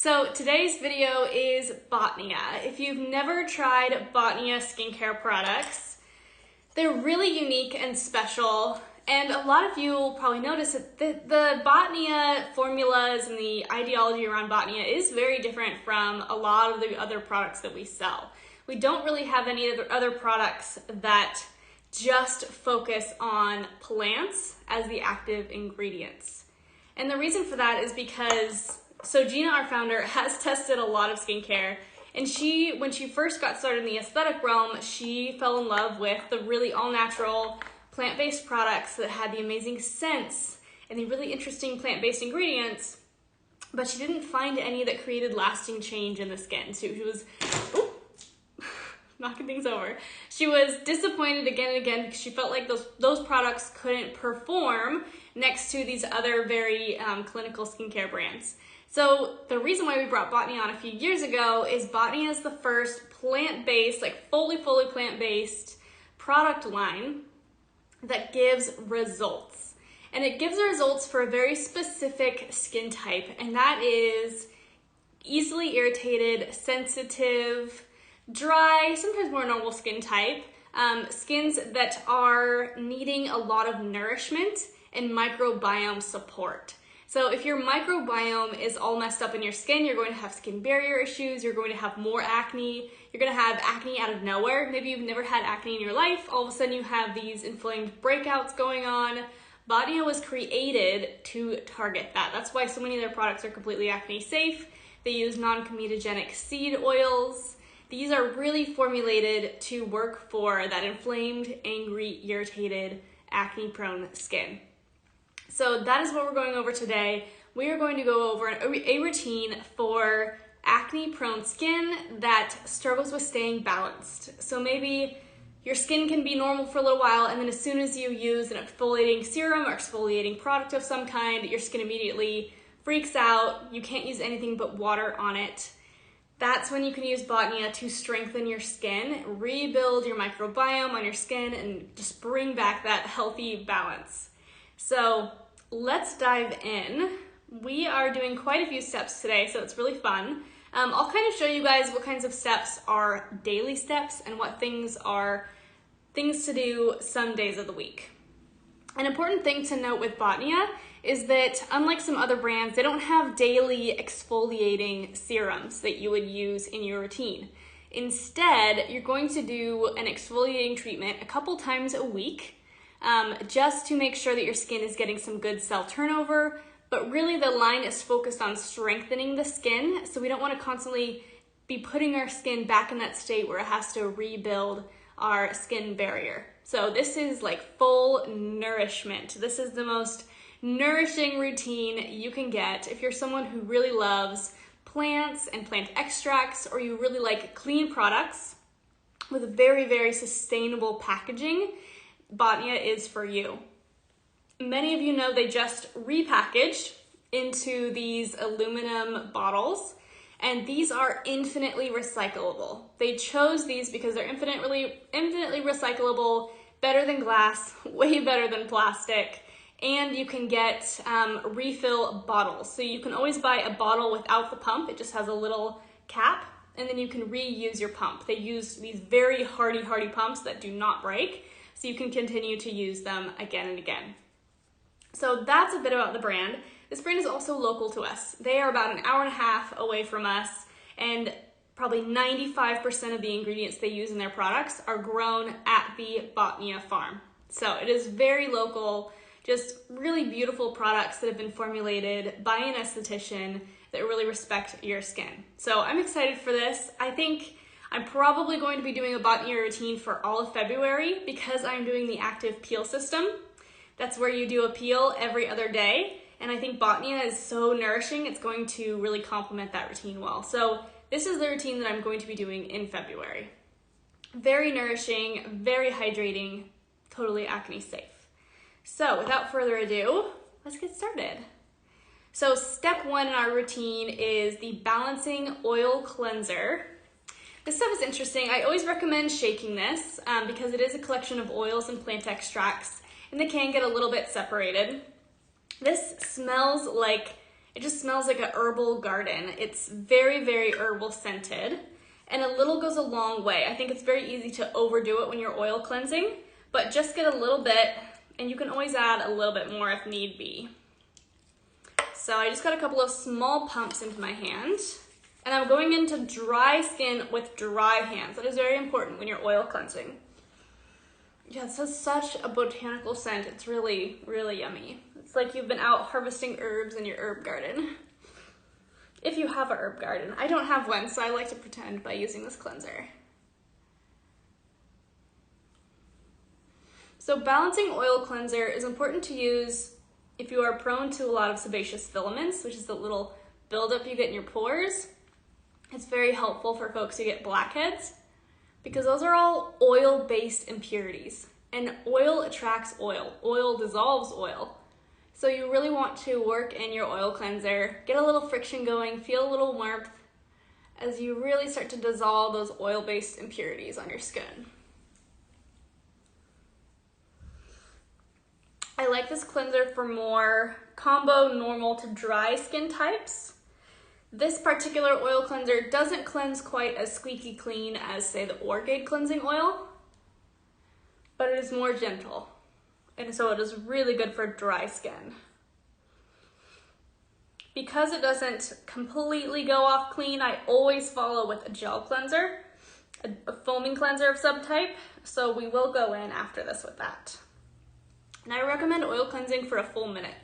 So today's video is Botnia. If you've never tried Botnia skincare products, they're really unique and special. And a lot of you will probably notice that the Botnia formulas and the ideology around Botnia is very different from a lot of the other products that we sell. We don't really have any other products that just focus on plants as the active ingredients. And the reason for that is because Gina, our founder, has tested a lot of skincare, and when she first got started in the aesthetic realm, she fell in love with the really all-natural plant-based products that had the amazing scents and the really interesting plant-based ingredients, but she didn't find any that created lasting change in the skin. So she was knocking things over. She was disappointed again and again because she felt like those products couldn't perform next to these other very clinical skincare brands. So the reason why we brought Botnia on a few years ago is Botnia is the first plant-based, like fully plant-based product line that gives results. And it gives results for a very specific skin type, and that is easily irritated, sensitive, dry, sometimes more normal skin type, skins that are needing a lot of nourishment and microbiome support. So if your microbiome is all messed up in your skin, you're going to have skin barrier issues, you're going to have more acne, you're going to have acne out of nowhere. Maybe you've never had acne in your life, all of a sudden you have these inflamed breakouts going on. Botnia was created to target that. That's why so many of their products are completely acne safe. They use non-comedogenic seed oils. These are really formulated to work for that inflamed, angry, irritated, acne-prone skin. So that is what we're going over today. We are going to go over a routine for acne-prone skin that struggles with staying balanced. So maybe your skin can be normal for a little while, and then as soon as you use an exfoliating serum or exfoliating product of some kind, your skin immediately freaks out. You can't use anything but water on it. That's when you can use Botnia to strengthen your skin, rebuild your microbiome on your skin, and just bring back that healthy balance. So let's dive in. We are doing quite a few steps today, so it's really fun. I'll kind of show you guys what kinds of steps are daily steps and what things are things to do some days of the week. An important thing to note with Botnia is that unlike some other brands, they don't have daily exfoliating serums that you would use in your routine. Instead, you're going to do an exfoliating treatment a couple times a week, just to make sure that your skin is getting some good cell turnover, but really the line is focused on strengthening the skin, so we don't want to constantly be putting our skin back in that state where it has to rebuild our skin barrier. So this is like full nourishment. This is the most nourishing routine you can get if you're someone who really loves plants and plant extracts, or you really like clean products with very, very sustainable packaging. Botnia is for you. Many of you know they just repackaged into these aluminum bottles, and these are infinitely recyclable. They chose these because they're infinitely recyclable, better than glass, way better than plastic, and you can get refill bottles. So you can always buy a bottle without the pump. It just has a little cap, and then you can reuse your pump. They use these very hardy pumps that do not break, so you can continue to use them again and again. So that's a bit about the brand. This brand is also local to us. They are about an hour and a half away from us, and probably 95% of the ingredients they use in their products are grown at the Botnia farm. So it is very local, just really beautiful products that have been formulated by an esthetician that really respect your skin. So I'm excited for this. I think I'm probably going to be doing a Botnia routine for all of February because I'm doing the active peel system. That's where you do a peel every other day. And I think Botnia is so nourishing, it's going to really complement that routine well. So this is the routine that I'm going to be doing in February. Very nourishing, very hydrating, totally acne safe. So without further ado, let's get started. So step one in our routine is the balancing oil cleanser. This stuff is interesting. I always recommend shaking this because it is a collection of oils and plant extracts, and they can get a little bit separated. This smells like It just smells like a herbal garden. It's very, very herbal scented, and a little goes a long way. I think it's very easy to overdo it when you're oil cleansing, but just get a little bit, and you can always add a little bit more if need be. So I just got a couple of small pumps into my hand, and I'm going into dry skin with dry hands. That is very important when you're oil cleansing. Yeah, this has such a botanical scent. It's really, really yummy. It's like you've been out harvesting herbs in your herb garden. If you have a herb garden. I don't have one, so I like to pretend by using this cleanser. So balancing oil cleanser is important to use if you are prone to a lot of sebaceous filaments, which is the little buildup you get in your pores. It's very helpful for folks who get blackheads, because those are all oil-based impurities, and oil attracts oil. Oil dissolves oil. So you really want to work in your oil cleanser, get a little friction going, feel a little warmth as you really start to dissolve those oil-based impurities on your skin. I like this cleanser for more combo normal to dry skin types. This particular oil cleanser doesn't cleanse quite as squeaky clean as, say, the Orgade cleansing oil, but it is more gentle, and so it is really good for dry skin. Because it doesn't completely go off clean, I always follow with a gel cleanser, a foaming cleanser of some type, so we will go in after this with that. And I recommend oil cleansing for a full minute.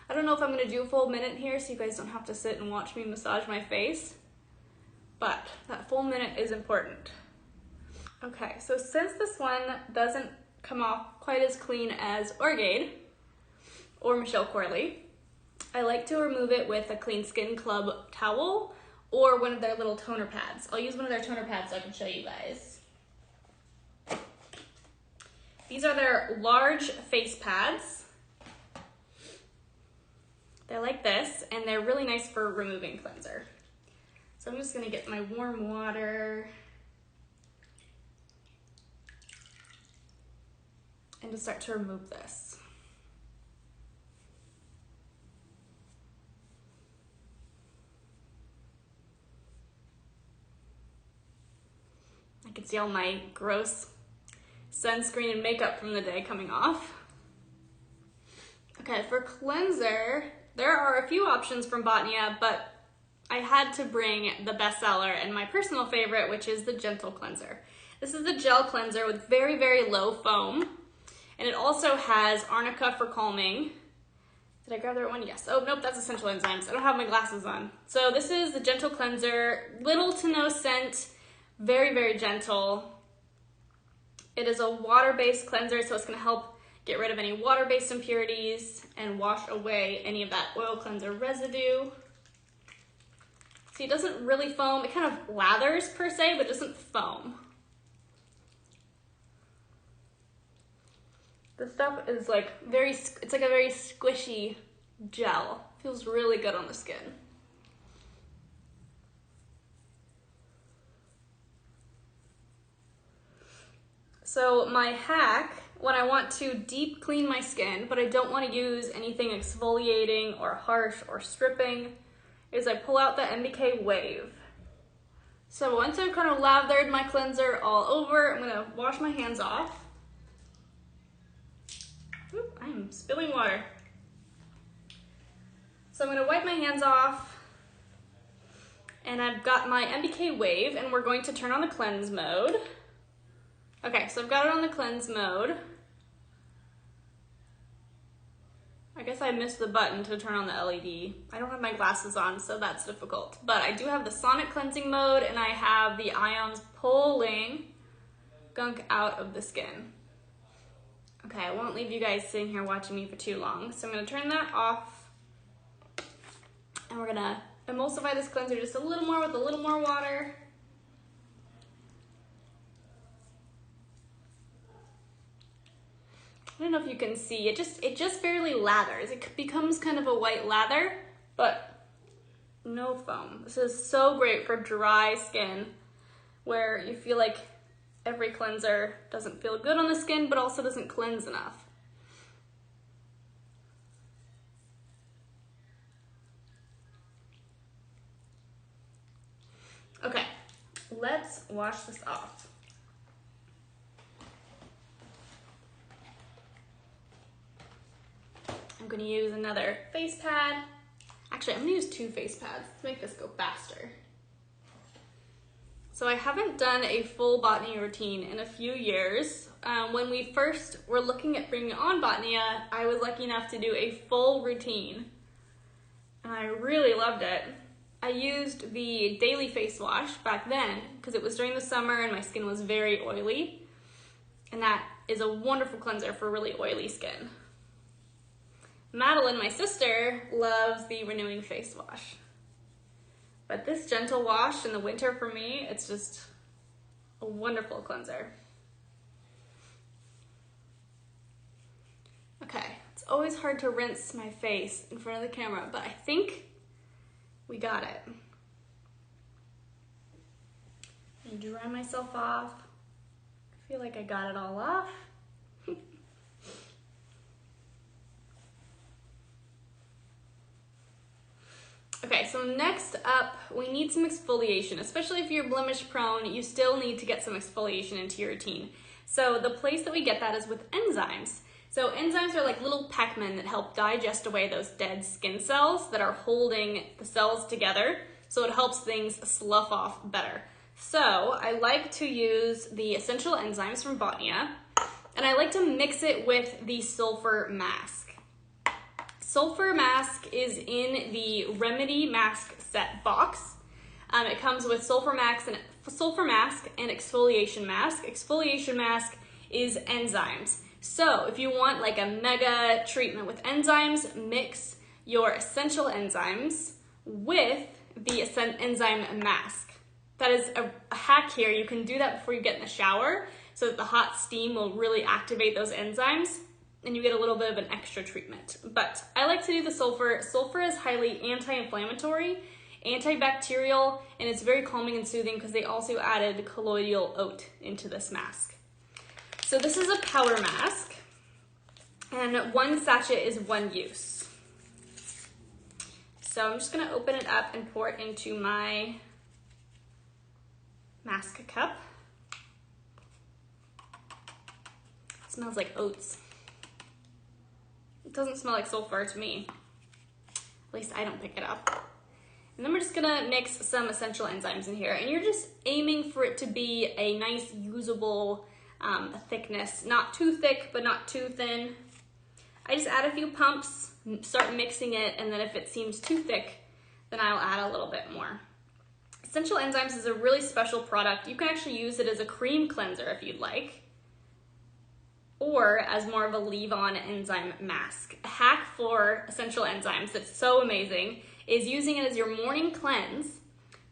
I don't know if I'm gonna do a full minute here so you guys don't have to sit and watch me massage my face, but that full minute is important. Okay, so since this one doesn't come off quite as clean as Orgade or Michelle Corley, I like to remove it with a Clean Skin Club towel or one of their little toner pads. I'll use one of their toner pads so I can show you guys. These are their large face pads. They're like this, and they're really nice for removing cleanser. So I'm just gonna get my warm water and just start to remove this. I can see all my gross sunscreen and makeup from the day coming off. Okay, for cleanser, there are a few options from Botnia, but I had to bring the bestseller and my personal favorite, which is the Gentle Cleanser. This is the gel cleanser with very, very low foam, and it also has arnica for calming. Did I grab the right one? Yes. Oh, nope, that's Essential Enzymes. I don't have my glasses on. So this is the Gentle Cleanser, little to no scent, very, very gentle. It is a water-based cleanser, so it's gonna help get rid of any water-based impurities and wash away any of that oil cleanser residue. See, it doesn't really foam. It kind of lathers per se, but it doesn't foam. This stuff is like it's like a very squishy gel. Feels really good on the skin. So my hack, when I want to deep clean my skin, but I don't want to use anything exfoliating or harsh or stripping, is I pull out the MBK Wave. So once I've kind of lathered my cleanser all over, I'm gonna wash my hands off. Oop, I'm spilling water. So I'm gonna wipe my hands off, and I've got my MBK Wave, and we're going to turn on the cleanse mode. Okay, so I've got it on the cleanse mode. I guess I missed the button to turn on the LED. I don't have my glasses on, so that's difficult. But I do have the sonic cleansing mode, and I have the ions pulling gunk out of the skin. Okay, I won't leave you guys sitting here watching me for too long. So I'm gonna turn that off, and we're gonna emulsify this cleanser just a little more with a little more water. I don't know if you can see, it just barely lathers. It becomes kind of a white lather, but no foam. This is so great for dry skin where you feel like every cleanser doesn't feel good on the skin, but also doesn't cleanse enough. let's wash this off. I'm gonna use another face pad. Actually, I'm gonna use 2 face pads to make this go faster. So I haven't done a full Botnia routine in a few years. When we first were looking at bringing on Botnia, I was lucky enough to do a full routine, and I really loved it. I used the daily face wash back then because it was during the summer and my skin was very oily, and that is a wonderful cleanser for really oily skin. Madeline, my sister, loves the renewing face wash. But this gentle wash in the winter for me, it's just a wonderful cleanser. Okay, it's always hard to rinse my face in front of the camera, but I think we got it. And dry myself off. I feel like I got it all off. Okay, so next up, we need some exfoliation. Especially if you're blemish prone, you still need to get some exfoliation into your routine. So the place that we get that is with enzymes. So enzymes are like little Pac-Men that help digest away those dead skin cells that are holding the cells together, so it helps things slough off better. So I like to use the essential enzymes from Botnia, and I like to mix it with the sulfur mask. Sulfur mask is in the Remedy Mask Set box. It comes with sulfur mask and exfoliation mask. Exfoliation mask is enzymes. So if you want like a mega treatment with enzymes, mix your essential enzymes with the enzyme mask. That is a hack here. You can do that before you get in the shower so that the hot steam will really activate those enzymes and you get a little bit of an extra treatment. But I like to do the sulfur. Sulfur is highly anti-inflammatory, antibacterial, and it's very calming and soothing because they also added colloidal oat into this mask. So this is a powder mask, and 1 sachet is 1 use. So I'm just gonna open it up and pour it into my mask cup. It smells like oats. It doesn't smell like sulfur to me. At least I don't pick it up. And then we're just gonna mix some essential enzymes in here, and you're just aiming for it to be a nice usable thickness. Not too thick, but not too thin. I just add a few pumps, start mixing it, and then if it seems too thick, then I'll add a little bit more. Essential enzymes is a really special product. You can actually use it as a cream cleanser if you'd like, or as more of a leave-on enzyme mask. A hack for essential enzymes that's so amazing is using it as your morning cleanse,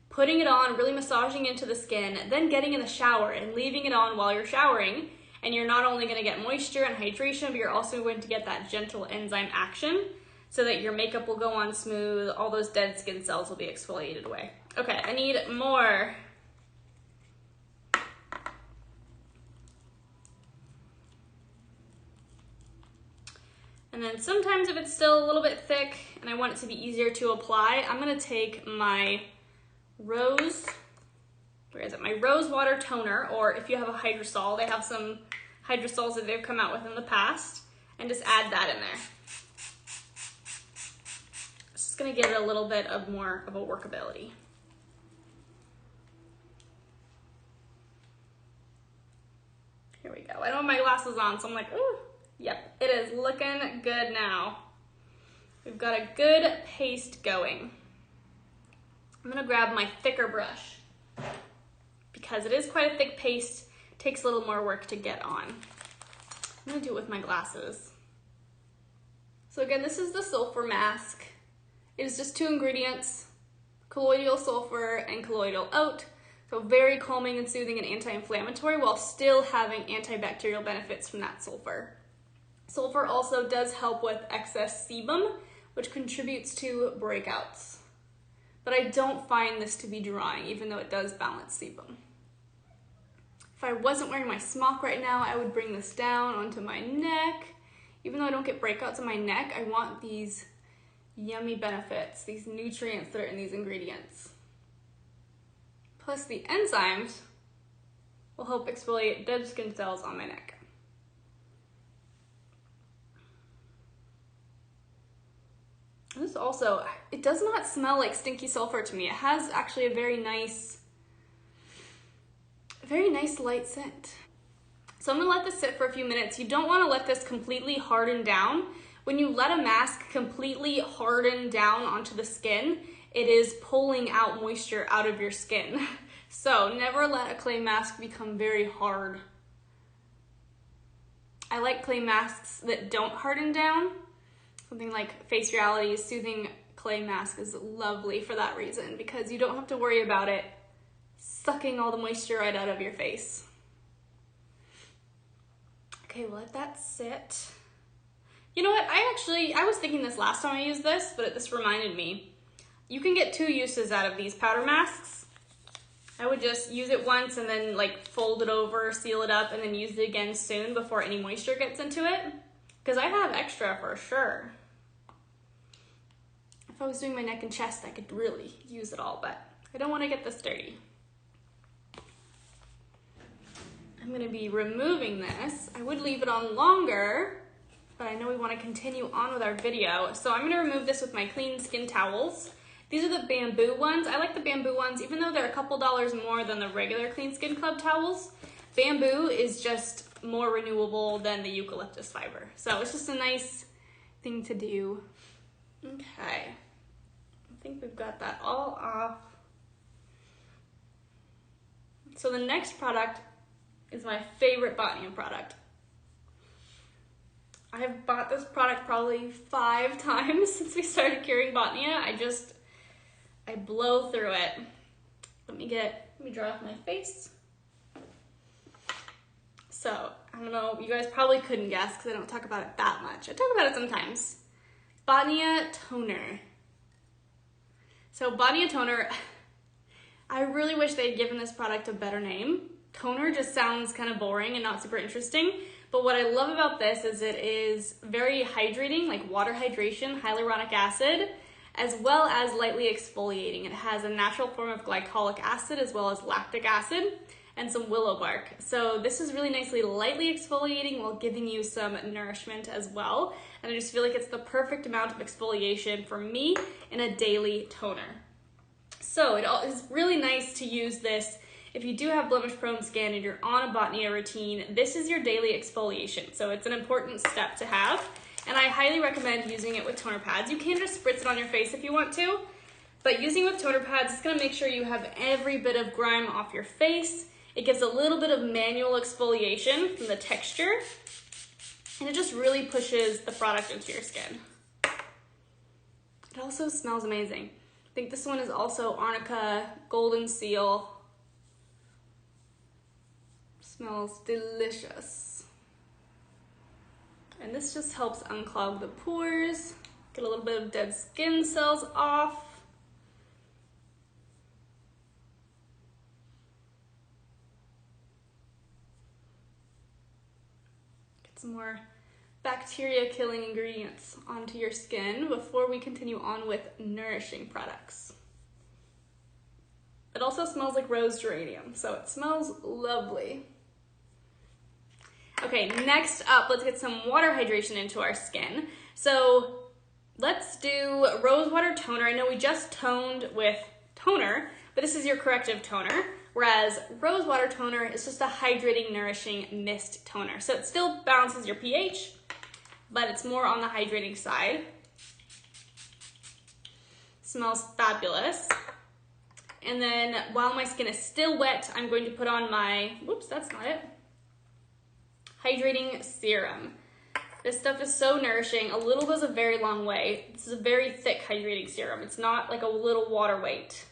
putting it on, really massaging into the skin, then getting in the shower and leaving it on while you're showering. And you're not only gonna get moisture and hydration, but you're also going to get that gentle enzyme action so that your makeup will go on smooth, all those dead skin cells will be exfoliated away. Okay, I need more. And then sometimes if it's still a little bit thick and I want it to be easier to apply, I'm gonna take my rose water toner, or if you have a hydrosol, they have some hydrosols that they've come out with in the past, and just add that in there. It's just gonna give it a little bit of more of a workability. Here we go. I don't have my glasses on, so I'm like, ooh. Yep, it is looking good now. We've got a good paste going. I'm gonna grab my thicker brush because it is quite a thick paste. It takes a little more work to get on. I'm gonna do it with my glasses. So again, this is the sulfur mask. It is just 2 ingredients, colloidal sulfur and colloidal oat. So very calming and soothing and anti-inflammatory while still having antibacterial benefits from that sulfur. Sulfur also does help with excess sebum, which contributes to breakouts. But I don't find this to be drying, even though it does balance sebum. If I wasn't wearing my smock right now, I would bring this down onto my neck. Even though I don't get breakouts on my neck, I want these yummy benefits, these nutrients that are in these ingredients. plus the enzymes will help exfoliate dead skin cells on my neck. This also, it does not smell like stinky sulfur to me. It has actually a very nice light scent. So I'm gonna let this sit for a few minutes. You don't wanna let this completely harden down. When you let a mask completely harden down onto the skin, it is pulling out moisture out of your skin. So never let a clay mask become very hard. I like clay masks that don't harden down. Something like Face Reality's Soothing Clay Mask is lovely for that reason, because you don't have to worry about it sucking all the moisture right out of your face. Okay, we'll let that sit. You know what, I was thinking this last time I used this, but this reminded me. You can get 2 uses out of these powder masks. I would just use it once and then like fold it over, seal it up, and then use it again soon before any moisture gets into it. Because I have extra for sure. If I was doing my neck and chest, I could really use it all, but I don't want to get this dirty. I'm going to be removing this. I would leave it on longer, but I know we want to continue on with our video. So I'm going to remove this with my clean skin towels. These are the bamboo ones. I like the bamboo ones, even though they're a couple dollars more than the regular Clean Skin Club towels. Bamboo is just more renewable than the eucalyptus fiber. So it's just a nice thing to do. Okay, I think we've got that all off. So the next product is my favorite Botnia product. I have bought this product probably 5 times since we started carrying Botnia. I blow through it. Let me dry off my face. So, I don't know, you guys probably couldn't guess because I don't talk about it that much. I talk about it sometimes. Botnia Toner. So Botnia Toner, I really wish they had given this product a better name. Toner just sounds kind of boring and not super interesting. But what I love about this is it is very hydrating, like water hydration, hyaluronic acid, as well as lightly exfoliating. It has a natural form of glycolic acid as well as lactic acid and some willow bark. So this is really nicely lightly exfoliating while giving you some nourishment as well. And I just feel like it's the perfect amount of exfoliation for me in a daily toner. So it is really nice to use this if you do have blemish prone skin and you're on a Botnia routine. This is your daily exfoliation. So it's an important step to have. And I highly recommend using it with toner pads. You can just spritz it on your face if you want to, but using it with toner pads is gonna make sure you have every bit of grime off your face. It gives a little bit of manual exfoliation from the texture, and it just really pushes the product into your skin. It also smells amazing. I think this one is also Arnica Golden Seal. Smells delicious. And this just helps unclog the pores, get a little bit of dead skin cells off. Get some more bacteria killing ingredients onto your skin before we continue on with nourishing products. It also smells like rose geranium, so it smells lovely. Okay, next up, let's get some water hydration into our skin. So let's do rose water toner. I know we just toned with toner, but this is your corrective toner, whereas rose water toner is just a hydrating, nourishing mist toner. So it still balances your pH, but it's more on the hydrating side. Smells fabulous. And then while my skin is still wet, I'm going to put on my, whoops, that's not it, hydrating serum. This stuff is so nourishing. A little goes a very long way. This is a very thick hydrating serum. It's not like a little water weight.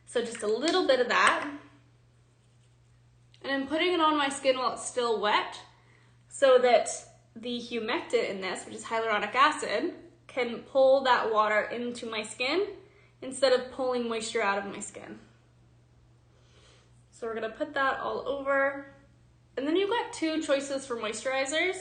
So just a little bit of that. And I'm putting it on my skin while it's still wet so that the humectant in this, which is hyaluronic acid, can pull that water into my skin instead of pulling moisture out of my skin. So we're gonna put that all over. And then you've got 2 choices for moisturizers.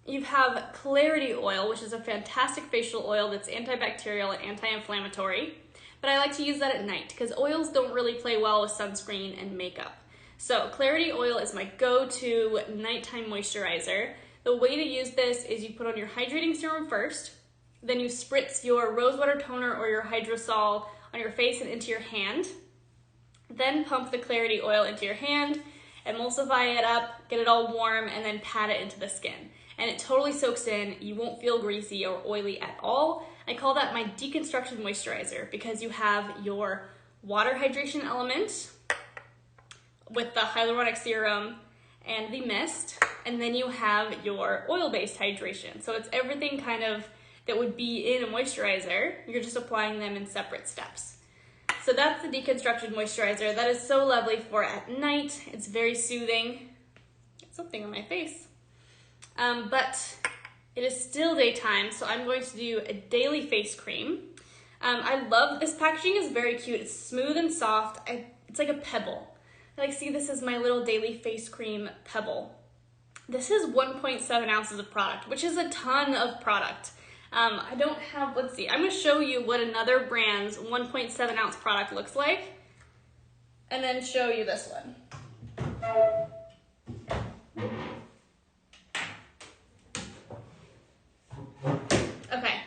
You have Clarity Oil, which is a fantastic facial oil that's antibacterial and anti-inflammatory. but I like to use that at night because oils don't really play well with sunscreen and makeup. So Clarity Oil is my go-to nighttime moisturizer. The way to use this is you put on your hydrating serum first, then you spritz your rosewater toner or your hydrosol on your face and into your hand, then pump the Clarity Oil into your hand, emulsify it up, get it all warm, and then pat it into the skin. And it totally soaks in. You won't feel greasy or oily at all. I call that my deconstruction moisturizer because you have your water hydration element with the hyaluronic serum and the mist, and then you have your oil-based hydration. So it's everything kind of that would be in a moisturizer. You're just applying them in separate steps. So that's the deconstruction moisturizer. That is so lovely for at night. It's very soothing. Got something on my face. But it is still daytime, so I'm going to do a daily face cream. I love this packaging. Is very cute. It's smooth and soft. It's like a pebble. Like, see, this is my little daily face cream pebble. This is 1.7 ounces of product, which is a ton of product. I don't have, let's see, I'm gonna show you what another brand's 1.7 ounce product looks like, and then show you this one. Okay,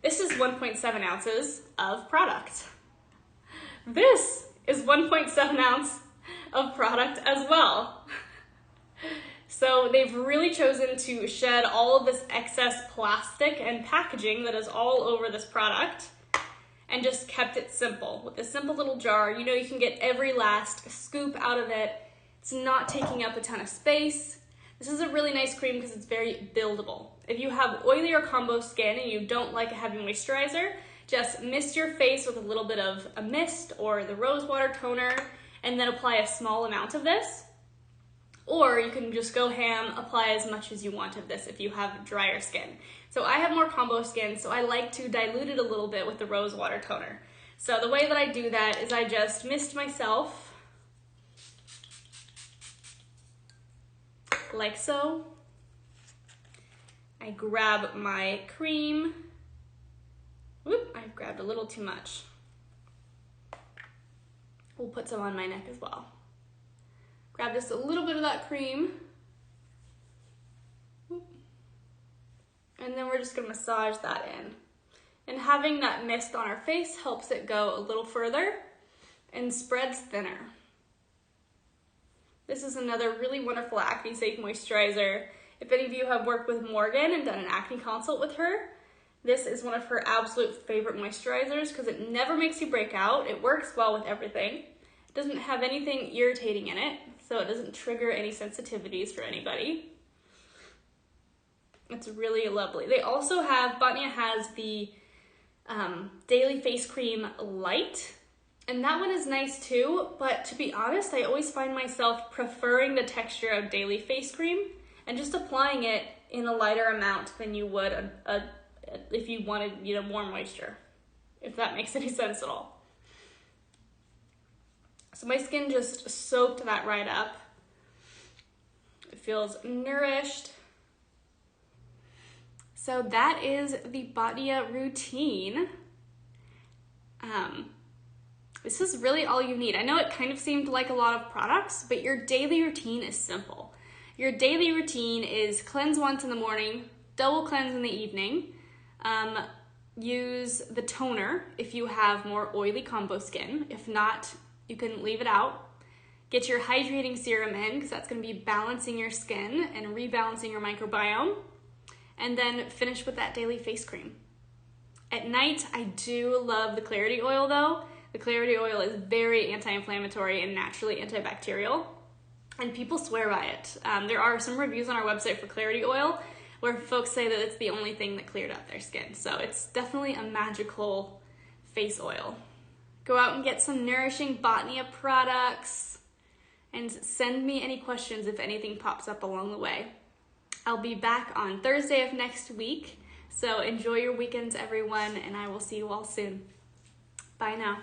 this is 1.7 ounces of product. This is 1.7 ounce of product as well. So they've really chosen to shed all of this excess plastic and packaging that is all over this product and just kept it simple. With a simple little jar, you know, you can get every last scoop out of it. It's not taking up a ton of space. This is a really nice cream because it's very buildable. If you have oily or combo skin and you don't like a heavy moisturizer, just mist your face with a little bit of a mist or the rosewater toner and then apply a small amount of this. Or you can just go ham, apply as much as you want of this if you have drier skin. So I have more combo skin, so I like to dilute it a little bit with the rosewater toner. So the way that I do that is I just mist myself like so. I grab my cream. Whoop, I've grabbed a little too much. We'll put some on my neck as well. Grab just a little bit of that cream. Whoop. And then we're just gonna massage that in. And having that mist on our face helps it go a little further and spreads thinner. This is another really wonderful acne safe moisturizer. If any of you have worked with Morgan and done an acne consult with her, this is one of her absolute favorite moisturizers because it never makes you break out. It works well with everything. It doesn't have anything irritating in it, so it doesn't trigger any sensitivities for anybody. It's really lovely. They also have, Botnia has the Daily Face Cream Light, and that one is nice too, but to be honest, I always find myself preferring the texture of Daily Face Cream and just applying it in a lighter amount than you would if you wanted, you know, more moisture, if that makes any sense at all. So my skin just soaked that right up. It feels nourished. So that is the Botnia routine. This is really all you need. I know it kind of seemed like a lot of products, but your daily routine is simple. Your daily routine is cleanse once in the morning, double cleanse in the evening, use the toner if you have more oily combo skin. If not, you can leave it out. Get your hydrating serum in because that's going to be balancing your skin and rebalancing your microbiome. And then finish with that daily face cream. At night, I do love the Clarity Oil though. The Clarity Oil is very anti-inflammatory and naturally antibacterial, and people swear by it. There are some reviews on our website for Clarity Oil where folks say that it's the only thing that cleared up their skin. So it's definitely a magical face oil. Go out and get some nourishing Botnia products and send me any questions if anything pops up along the way. I'll be back on Thursday of next week, so enjoy your weekends, everyone, and I will see you all soon. Bye now.